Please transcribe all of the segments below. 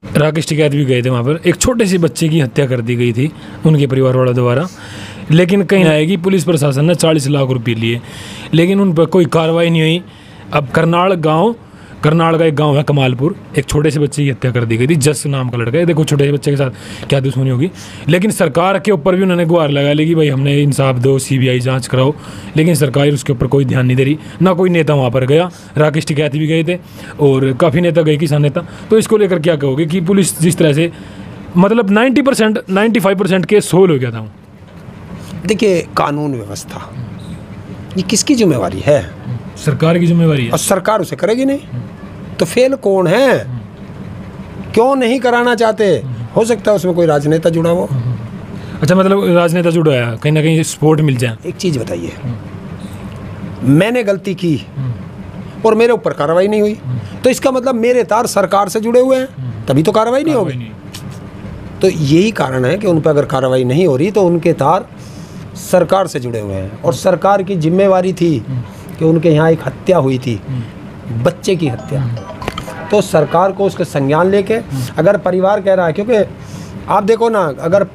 राकेश टिकैत भी गए थे वहाँ पर, एक छोटे से बच्चे की हत्या कर दी गई थी उनके परिवार वालों द्वारा, लेकिन कहीं आएगी पुलिस प्रशासन ने 40 लाख रुपये लिए, लेकिन उन पर कोई कार्रवाई नहीं हुई। अब करनाल का एक गांव है कमालपुर, एक छोटे से बच्चे की हत्या कर दी गई थी, जस नाम का लड़का है। देखो छोटे से बच्चे के साथ क्या दुश्मनी होगी, लेकिन सरकार के ऊपर भी उन्होंने गुहार लगा ली कि भाई हमने इंसाफ दो, CBI जांच कराओ, लेकिन सरकार उसके ऊपर कोई ध्यान नहीं दे रही। ना कोई नेता वहाँ पर गया, राकेश टिकैत भी गए थे और काफ़ी नेता गए, किसान नेता। तो इसको लेकर क्या कहोगे कि पुलिस जिस तरह से मतलब 90% 95% केस सोल्व हो गया था? देखिए, कानून व्यवस्था ये किसकी जिम्मेवारी है? सरकार की जिम्मेवारी है, और सरकार उसे करेगी नहीं तो फेल कौन है? क्यों नहीं कराना चाहते? हो सकता है उसमें कोई राजनेता जुड़ा हो। अच्छा, मतलब राजनेता जुड़ा है, कहीं ना कहीं सपोर्ट मिल जाए। एक चीज़ बताइए, मैंने गलती की और मेरे ऊपर कार्रवाई नहीं हुई, तो इसका मतलब मेरे तार सरकार से जुड़े हुए हैं, तभी तो कार्रवाई नहीं होगी। तो यही कारण है कि उन पर अगर कार्रवाई नहीं हो रही तो उनके तार सरकार से जुड़े हुए हैं। और सरकार की जिम्मेवारी थी कि उनके यहाँ एक हत्या हुई थी, बच्चे की हत्या, तो सरकार को उसका संज्ञान लेके, अगर परिवार कह रहा है, क्योंकि आप देखो ना, अगर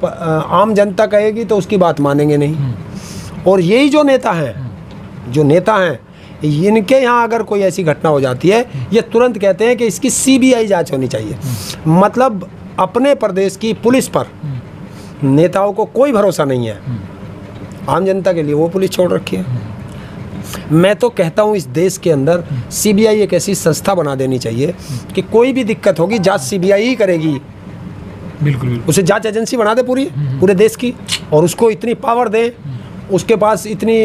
आम जनता कहेगी तो उसकी बात मानेंगे नहीं। और यही जो नेता हैं इनके यहाँ अगर कोई ऐसी घटना हो जाती है, ये तुरंत कहते हैं कि इसकी CBI जांच होनी चाहिए। मतलब अपने प्रदेश की पुलिस पर नेताओं को कोई भरोसा नहीं है, आम जनता के लिए वो पुलिस छोड़ रखी है। मैं तो कहता हूँ इस देश के अंदर CBI एक ऐसी संस्था बना देनी चाहिए कि कोई भी दिक्कत होगी जांच CBI ही करेगी। बिल्कुल। उसे जांच एजेंसी बना दे पूरे देश की, और उसको इतनी पावर दें, उसके पास इतनी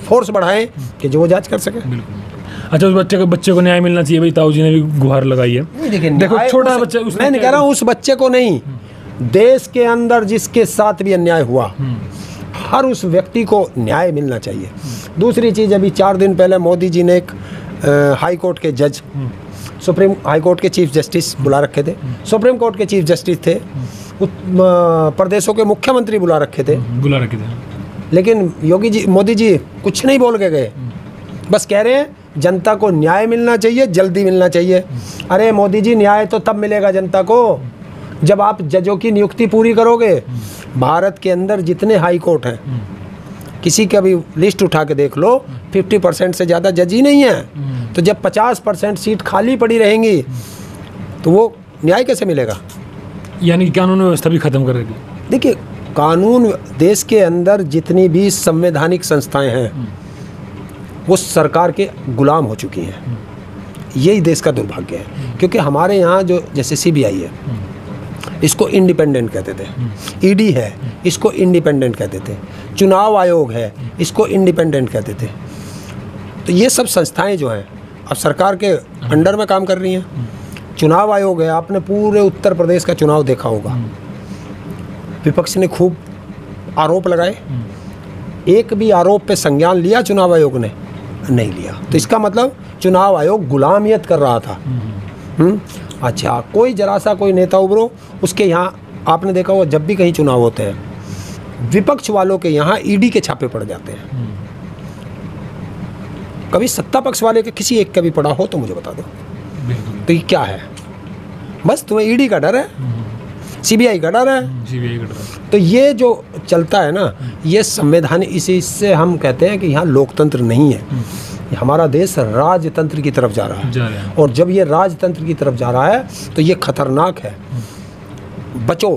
फोर्स बढ़ाएं कि जो वो जांच कर सके। अच्छा, उस बच्चे को न्याय मिलना चाहिए भाई, ताऊ जी ने भी गुहार लगाई है। देखो छोटा बच्चा, मैं नहीं कह रहा हूँ उस बच्चे को नहीं, देश के अंदर जिसके साथ भी अन्याय हुआ हर उस व्यक्ति को न्याय मिलना चाहिए। दूसरी चीज़, अभी 4 दिन पहले मोदी जी ने एक हाई कोर्ट के जज, सुप्रीम हाई कोर्ट के चीफ जस्टिस बुला रखे थे, सुप्रीम कोर्ट के चीफ जस्टिस थे, प्रदेशों के मुख्यमंत्री बुला रखे थे। लेकिन मोदी जी कुछ नहीं बोल के गए, बस कह रहे हैं जनता को न्याय मिलना चाहिए, जल्दी मिलना चाहिए। अरे मोदी जी, न्याय तो तब मिलेगा जनता को जब आप जजों की नियुक्ति पूरी करोगे। भारत के अंदर जितने हाई कोर्ट हैं, किसी का भी लिस्ट उठा के देख लो, 50% से ज़्यादा जज ही नहीं है। तो जब 50% सीट खाली पड़ी रहेंगी तो वो न्याय कैसे मिलेगा? यानी कानून व्यवस्था भी खत्म करेगी। देखिए, कानून, देश के अंदर जितनी भी संवैधानिक संस्थाएं हैं वो सरकार के गुलाम हो चुकी हैं। यही देश का दुर्भाग्य है, क्योंकि हमारे यहाँ जो जैसे CBI है, इसको इंडिपेंडेंट कहते थे, ED है, इसको इंडिपेंडेंट कहते थे, चुनाव आयोग है, इसको इंडिपेंडेंट कहते थे। तो ये सब संस्थाएं जो हैं अब सरकार के अंडर में काम कर रही हैं। चुनाव आयोग है, आपने पूरे उत्तर प्रदेश का चुनाव देखा होगा, विपक्ष ने खूब आरोप लगाए, एक भी आरोप पे संज्ञान लिया चुनाव आयोग ने? नहीं लिया। तो इसका मतलब चुनाव आयोग गुलामियत कर रहा था। अच्छा, कोई जरा सा कोई नेता उभरो, उसके यहाँ आपने देखा होगा जब भी कहीं चुनाव होते हैं विपक्ष वालों के यहाँ ED के छापे पड़ जाते हैं। कभी सत्ता पक्ष वाले के किसी एक का भी पड़ा हो तो मुझे बता दो। तो ये क्या है? बस तुम्हें ED का डर है, CBI का डर है। तो ये जो चलता है ना, ये संवैधान, इससे हम कहते हैं कि यहाँ लोकतंत्र नहीं है। हमारा देश राजतंत्र की तरफ जा रहा है। और जब ये राजतंत्र की तरफ जा रहा है तो ये खतरनाक है। बचो,